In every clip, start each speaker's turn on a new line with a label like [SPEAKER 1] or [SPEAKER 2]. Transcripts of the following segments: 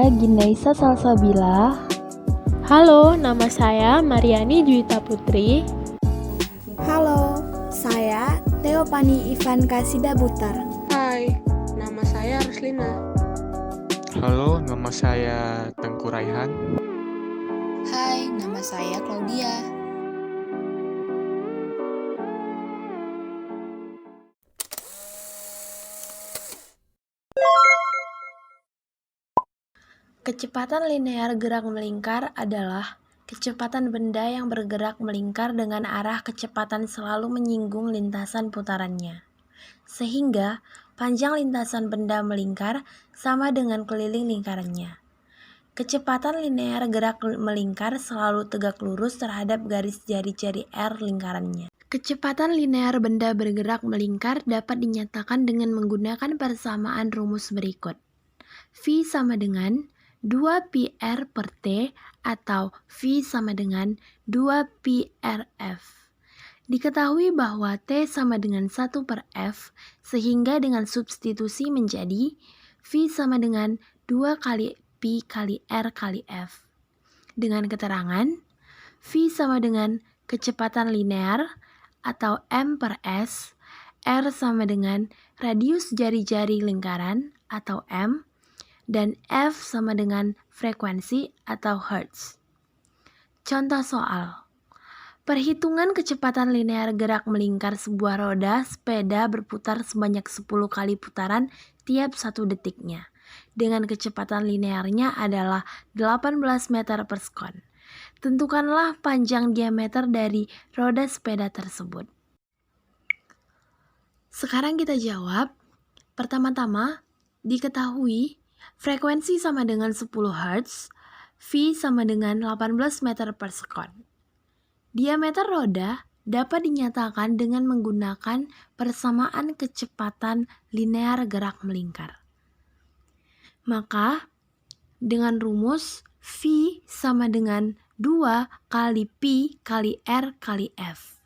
[SPEAKER 1] saya Ginaisa Salsabila.
[SPEAKER 2] Halo, nama saya Mariani Juwita Putri.
[SPEAKER 3] Halo, saya Teopani Ivan Kasida Butar.
[SPEAKER 4] Hai, nama saya Ruslina.
[SPEAKER 5] Halo, nama saya Tengku Raihan.
[SPEAKER 6] Hai, nama saya Claudia.
[SPEAKER 7] Kecepatan linear gerak melingkar adalah kecepatan benda yang bergerak melingkar dengan arah kecepatan selalu menyinggung lintasan putarannya, sehingga panjang lintasan benda melingkar sama dengan keliling lingkarannya. Kecepatan linear gerak melingkar selalu tegak lurus terhadap garis jari-jari R lingkarannya. Kecepatan linear benda bergerak melingkar dapat dinyatakan dengan menggunakan persamaan rumus berikut. V sama dengan 2πr per T atau V sama dengan 2πrf. Diketahui bahwa T sama dengan 1 per F, sehingga dengan substitusi menjadi V sama dengan 2 kali Pi kali R kali F. Dengan keterangan, V sama dengan kecepatan linear atau M per S, R sama dengan radius jari-jari lingkaran atau M, dan F sama dengan frekuensi atau Hertz. Contoh soal. Perhitungan kecepatan linear gerak melingkar sebuah roda sepeda berputar sebanyak 10 kali putaran tiap 1 detiknya. Dengan kecepatan linearnya adalah 18 meter per sekon. Tentukanlah panjang diameter dari roda sepeda tersebut. Sekarang kita jawab. Pertama-tama, diketahui frekuensi sama dengan 10 Hz, V sama dengan 18 meter per sekon. Diameter roda dapat dinyatakan dengan menggunakan persamaan kecepatan linear gerak melingkar. Maka, dengan rumus V sama dengan 2 kali Pi kali R kali F.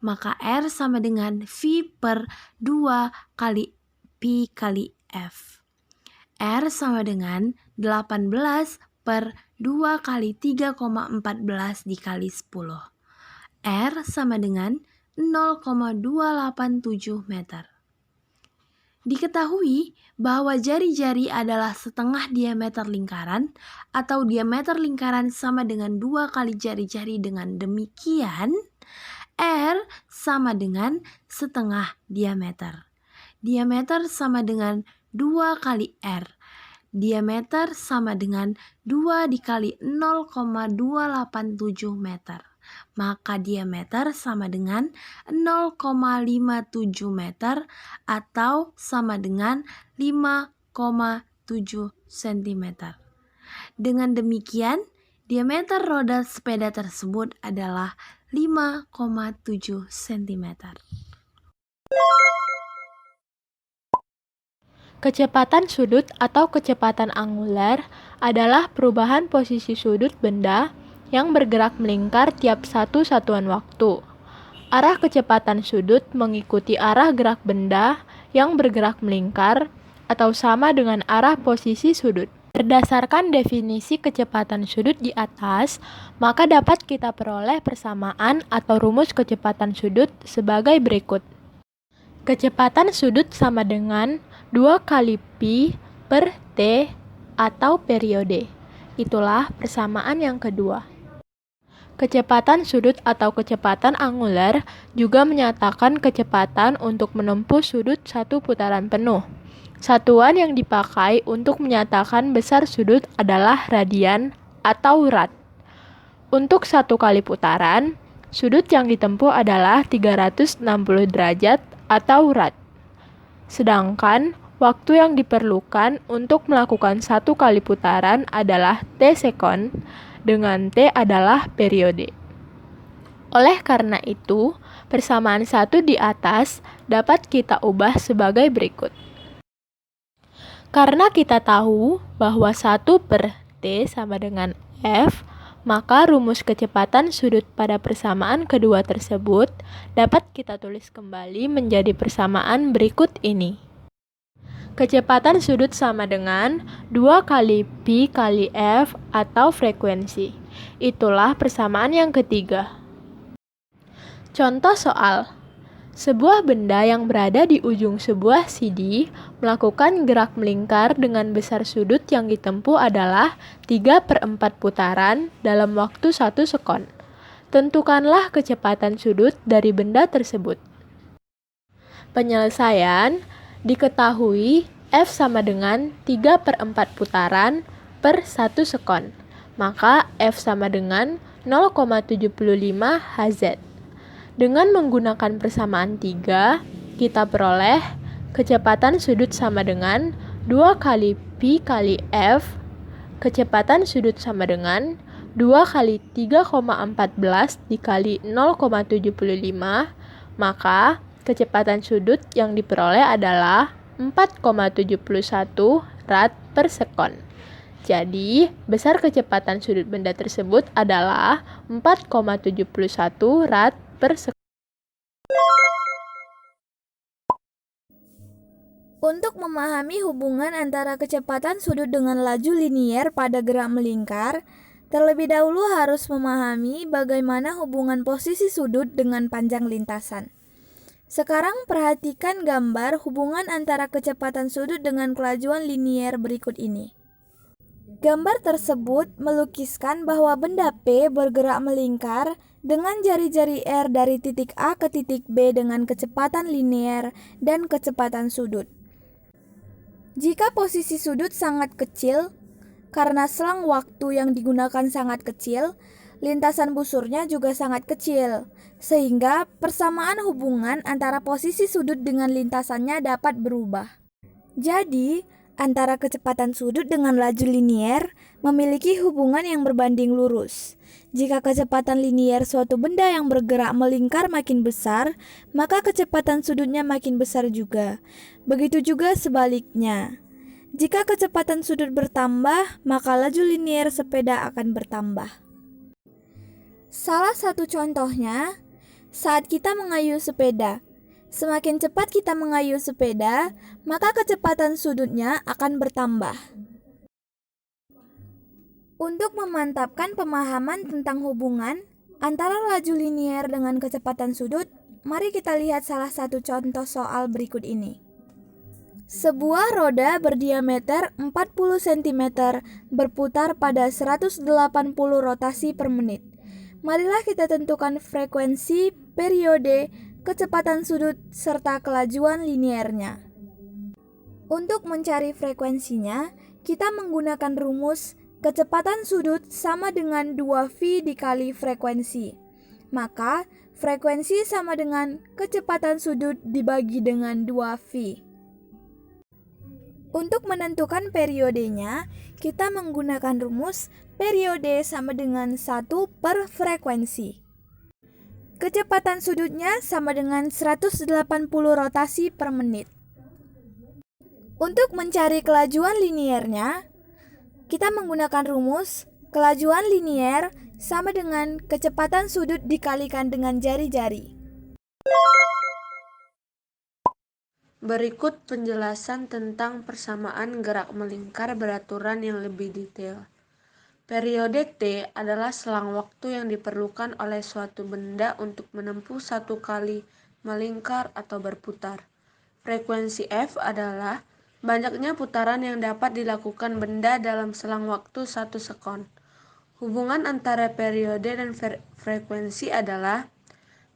[SPEAKER 7] Maka R sama dengan V per 2 kali Pi kali F. R sama dengan 18 per 2 kali 3,14 dikali 10. R sama dengan 0,287 meter. Diketahui bahwa jari-jari adalah setengah diameter lingkaran atau diameter lingkaran sama dengan 2 kali jari-jari. Dengan demikian, R sama dengan setengah diameter. Diameter sama dengan 2 kali R. Diameter sama dengan 2 dikali 0,287 meter. Maka diameter sama dengan 0,57 meter atau sama dengan 5,7 cm. Dengan demikian, diameter roda sepeda tersebut adalah 5,7 cm.
[SPEAKER 2] Kecepatan sudut atau kecepatan angular adalah perubahan posisi sudut benda yang bergerak melingkar tiap satu satuan waktu. Arah kecepatan sudut mengikuti arah gerak benda yang bergerak melingkar atau sama dengan arah posisi sudut. Berdasarkan definisi kecepatan sudut di atas, maka dapat kita peroleh persamaan atau rumus kecepatan sudut sebagai berikut. Kecepatan sudut sama dengan 2 kali Pi per T atau periode. Itulah persamaan yang kedua. Kecepatan sudut atau kecepatan angular juga menyatakan kecepatan untuk menempuh sudut satu putaran penuh. Satuan yang dipakai untuk menyatakan besar sudut adalah radian atau rad. Untuk satu kali putaran, sudut yang ditempuh adalah 360 derajat atau rad. Sedangkan waktu yang diperlukan untuk melakukan satu kali putaran adalah T sekon, dengan T adalah periode. Oleh karena itu, persamaan satu di atas dapat kita ubah sebagai berikut. Karena kita tahu bahwa 1 per T sama dengan F, maka rumus kecepatan sudut pada persamaan kedua tersebut dapat kita tulis kembali menjadi persamaan berikut ini. Kecepatan sudut sama dengan 2 kali pi kali f atau frekuensi. Itulah persamaan yang ketiga. Contoh soal. Sebuah benda yang berada di ujung sebuah CD melakukan gerak melingkar dengan besar sudut yang ditempuh adalah 3/4 putaran dalam waktu 1 sekon. Tentukanlah kecepatan sudut dari benda tersebut. Penyelesaian diketahui F sama dengan 3/4 putaran per 1 sekon. Maka F sama dengan 0,75 Hz. Dengan menggunakan persamaan 3, kita peroleh kecepatan sudut sama dengan 2 kali pi kali F. Kecepatan sudut sama dengan 2 kali 3,14 dikali 0,75, maka kecepatan sudut yang diperoleh adalah 4,71 rad per sekon. Jadi, besar kecepatan sudut benda tersebut adalah 4,71 rad per sekon.
[SPEAKER 3] Untuk memahami hubungan antara kecepatan sudut dengan laju linier pada gerak melingkar, terlebih dahulu harus memahami bagaimana hubungan posisi sudut dengan panjang lintasan. Sekarang perhatikan gambar hubungan antara kecepatan sudut dengan kelajuan linier berikut ini. Gambar tersebut melukiskan bahwa benda P bergerak melingkar dengan jari-jari R dari titik A ke titik B dengan kecepatan linear dan kecepatan sudut. Jika posisi sudut sangat kecil, karena selang waktu yang digunakan sangat kecil, lintasan busurnya juga sangat kecil, sehingga persamaan hubungan antara posisi sudut dengan lintasannya dapat berubah. Jadi, antara kecepatan sudut dengan laju linier memiliki hubungan yang berbanding lurus. Jika kecepatan linier suatu benda yang bergerak melingkar makin besar, maka kecepatan sudutnya makin besar juga. Begitu juga sebaliknya. Jika kecepatan sudut bertambah, maka laju linier sepeda akan bertambah. Salah satu contohnya, saat kita mengayuh sepeda. Semakin cepat kita mengayuh sepeda, maka kecepatan sudutnya akan bertambah. Untuk memantapkan pemahaman tentang hubungan antara laju linier dengan kecepatan sudut, mari kita lihat salah satu contoh soal berikut ini. Sebuah roda berdiameter 40 cm berputar pada 180 rotasi per menit. Marilah kita tentukan frekuensi, periode, kecepatan sudut, serta kelajuan liniernya. Untuk mencari frekuensinya, kita menggunakan rumus kecepatan sudut sama dengan 2V dikali frekuensi. Maka, frekuensi sama dengan kecepatan sudut dibagi dengan 2V. Untuk menentukan periodenya, kita menggunakan rumus periode sama dengan 1 per frekuensi. Kecepatan sudutnya sama dengan 180 rotasi per menit. Untuk mencari kelajuan liniernya, kita menggunakan rumus kelajuan linier sama dengan kecepatan sudut dikalikan dengan jari-jari.
[SPEAKER 4] Berikut penjelasan tentang persamaan gerak melingkar beraturan yang lebih detail. Periode T adalah selang waktu yang diperlukan oleh suatu benda untuk menempuh satu kali melingkar atau berputar. Frekuensi F adalah banyaknya putaran yang dapat dilakukan benda dalam selang waktu 1 sekon. Hubungan antara periode dan frekuensi adalah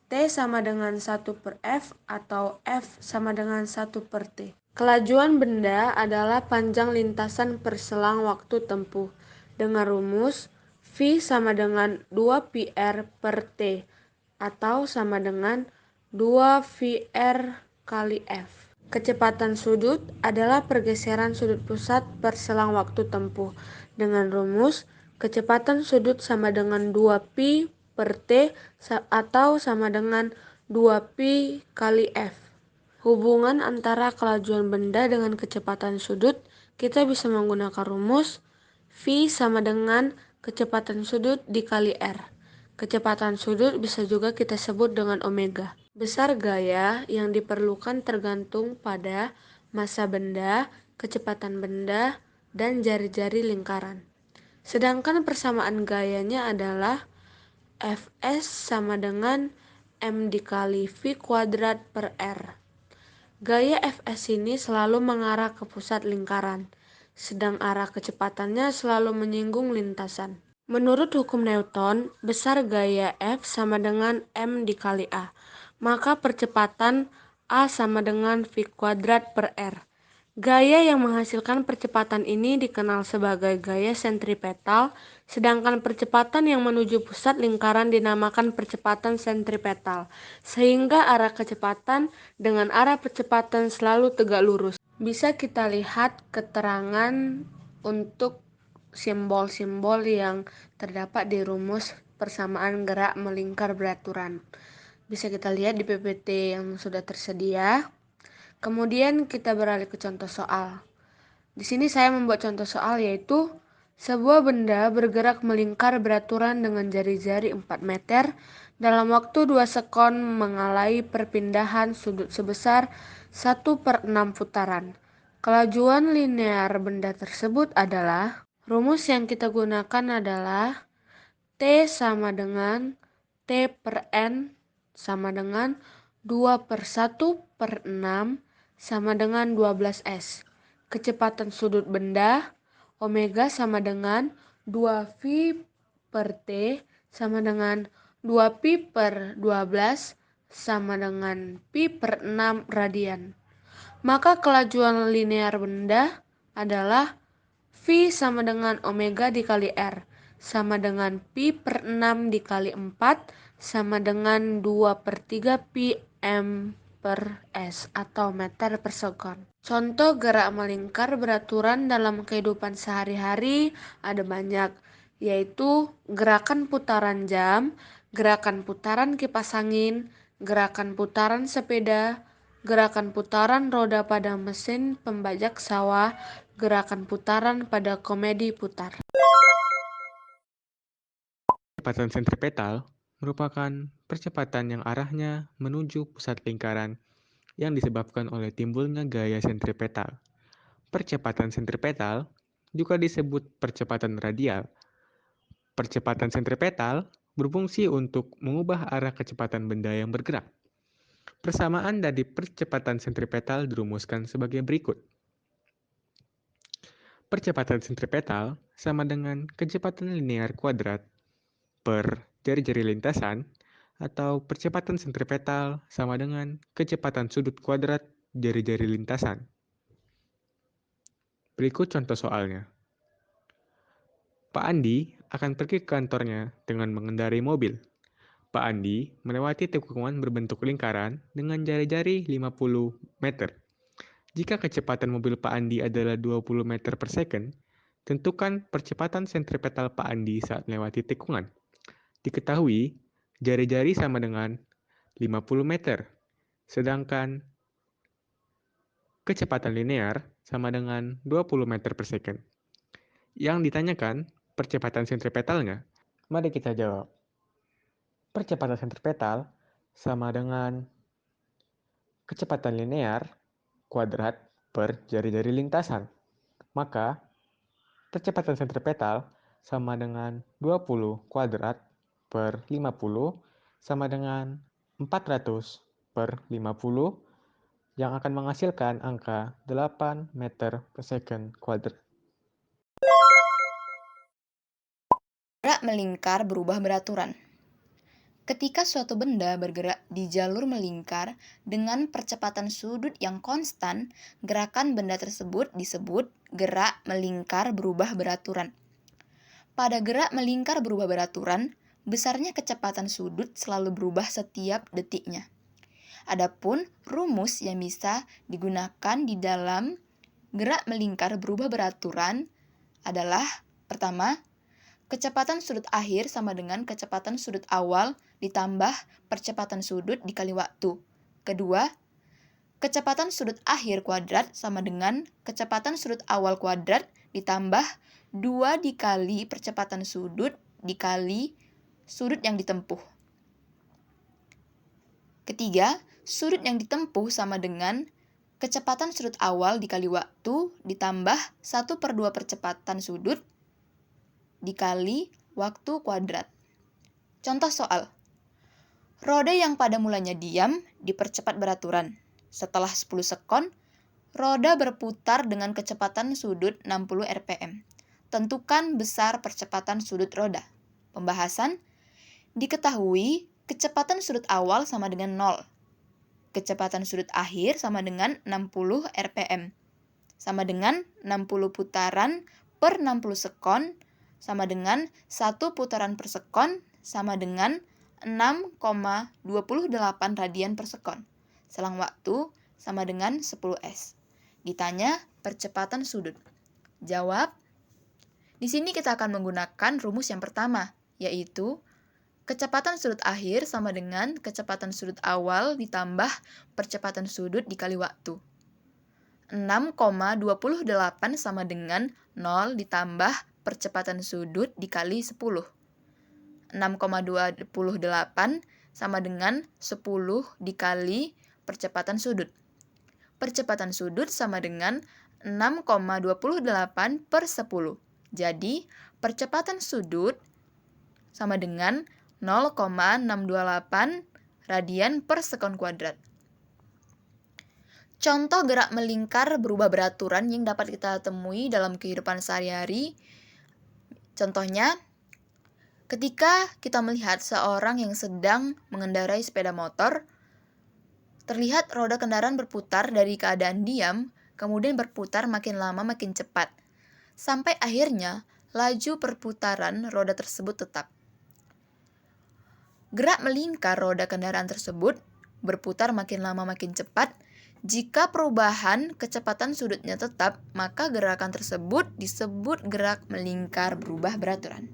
[SPEAKER 4] T sama dengan 1 per F atau F sama dengan 1 per T. Kelajuan benda adalah panjang lintasan per selang waktu tempuh. Dengan rumus V sama dengan 2πr per T atau sama dengan 2VR kali F. Kecepatan sudut adalah pergeseran sudut pusat per selang waktu tempuh. Dengan rumus kecepatan sudut sama dengan 2π per T atau sama dengan 2π kali F. Hubungan antara kelajuan benda dengan kecepatan sudut kita bisa menggunakan rumus V sama dengan kecepatan sudut dikali R. Kecepatan sudut bisa juga kita sebut dengan omega. Besar gaya yang diperlukan tergantung pada massa benda, kecepatan benda, dan jari-jari lingkaran. Sedangkan persamaan gayanya adalah Fs sama dengan m dikali v kuadrat per r. Gaya Fs ini selalu mengarah ke pusat lingkaran, sedang arah kecepatannya selalu menyinggung lintasan. Menurut hukum Newton, besar gaya F sama dengan m dikali A, maka percepatan A sama dengan v kuadrat per r. Gaya yang menghasilkan percepatan ini dikenal sebagai gaya sentripetal, sedangkan percepatan yang menuju pusat lingkaran dinamakan percepatan sentripetal, sehingga arah kecepatan dengan arah percepatan selalu tegak lurus. Bisa kita lihat keterangan untuk simbol-simbol yang terdapat di rumus persamaan gerak melingkar beraturan. Bisa kita lihat di PPT yang sudah tersedia. Kemudian kita beralih ke contoh soal. Di sini saya membuat contoh soal yaitu sebuah benda bergerak melingkar beraturan dengan jari-jari 4 meter dalam waktu 2 sekon mengalami perpindahan sudut sebesar 1/6 putaran. Kelajuan linear benda tersebut adalah, rumus yang kita gunakan adalah T sama dengan T per N sama dengan 2/1/6 sama dengan 12S. Kecepatan sudut benda omega sama dengan 2V per T sama dengan 2pi per 12 sama dengan pi per 6 radian. Maka kelajuan linear benda adalah V sama dengan omega dikali R sama dengan pi per 6 dikali 4 sama dengan 2/3 pi m per s atau meter per sekon. Contoh gerak melingkar beraturan dalam kehidupan sehari-hari ada banyak, yaitu gerakan putaran jam, gerakan putaran kipas angin, gerakan putaran sepeda, gerakan putaran roda pada mesin pembajak sawah, gerakan putaran pada komedi putar.
[SPEAKER 5] Percepatan sentripetal merupakan percepatan yang arahnya menuju pusat lingkaran yang disebabkan oleh timbulnya gaya sentripetal. Percepatan sentripetal juga disebut percepatan radial. Percepatan sentripetal berfungsi untuk mengubah arah kecepatan benda yang bergerak. Persamaan dari percepatan sentripetal dirumuskan sebagai berikut. Percepatan sentripetal sama dengan kecepatan linear kuadrat per jari-jari lintasan, atau percepatan sentripetal sama dengan kecepatan sudut kuadrat jari-jari lintasan. Berikut contoh soalnya. Pak Andi akan pergi ke kantornya dengan mengendarai mobil. Pak Andi melewati tikungan berbentuk lingkaran dengan jari-jari 50 meter. Jika kecepatan mobil Pak Andi adalah 20 meter per second, tentukan percepatan sentripetal Pak Andi saat melewati tikungan. Diketahui, jari-jari sama dengan 50 meter, sedangkan kecepatan linear sama dengan 20 meter per second. Yang ditanyakan, percepatan sentripetalnya. Mari kita jawab. Percepatan sentripetal sama dengan kecepatan linear kuadrat per jari-jari lintasan. Maka, percepatan sentripetal sama dengan 20 kuadrat per 50 sama dengan 400 per 50 yang akan menghasilkan angka 8 meter per second kuadrat.
[SPEAKER 6] Gerak melingkar berubah beraturan. Ketika suatu benda bergerak di jalur melingkar dengan percepatan sudut yang konstan, gerakan benda tersebut disebut gerak melingkar berubah beraturan. Pada gerak melingkar berubah beraturan, besarnya kecepatan sudut selalu berubah setiap detiknya. Adapun rumus yang bisa digunakan di dalam gerak melingkar berubah beraturan adalah pertama, kecepatan sudut akhir sama dengan kecepatan sudut awal ditambah percepatan sudut dikali waktu. Kedua, kecepatan sudut akhir kuadrat sama dengan kecepatan sudut awal kuadrat ditambah 2 dikali percepatan sudut dikali sudut yang ditempuh. Ketiga, sudut yang ditempuh sama dengan kecepatan sudut awal dikali waktu ditambah 1/2 percepatan sudut dikali waktu kuadrat. Contoh soal. Roda yang pada mulanya diam dipercepat beraturan. Setelah 10 sekon, roda berputar dengan kecepatan sudut 60 rpm. Tentukan besar percepatan sudut roda. Pembahasan. Diketahui kecepatan sudut awal sama dengan 0. Kecepatan sudut akhir sama dengan 60 rpm. Sama dengan 60 putaran per 60 sekon sama dengan 1 putaran per sekon sama dengan 6,28 radian per sekon. Selang waktu sama dengan 10 S. Ditanya percepatan sudut. Jawab. Di sini kita akan menggunakan rumus yang pertama, yaitu kecepatan sudut akhir sama dengan kecepatan sudut awal ditambah percepatan sudut dikali waktu. 6,28 sama dengan 0 ditambah percepatan sudut dikali 10. 6,28 sama dengan 10 dikali percepatan sudut. Percepatan sudut sama dengan 6,28 per 10. Jadi, percepatan sudut sama dengan 0,628 radian per sekon kuadrat. Contoh gerak melingkar berubah beraturan yang dapat kita temui dalam kehidupan sehari-hari. Contohnya, ketika kita melihat seorang yang sedang mengendarai sepeda motor, terlihat roda kendaraan berputar dari keadaan diam, kemudian berputar makin lama makin cepat, sampai akhirnya laju perputaran roda tersebut tetap. Gerak melingkar roda kendaraan tersebut berputar makin lama makin cepat. Jika perubahan kecepatan sudutnya tetap, maka gerakan tersebut disebut gerak melingkar berubah beraturan.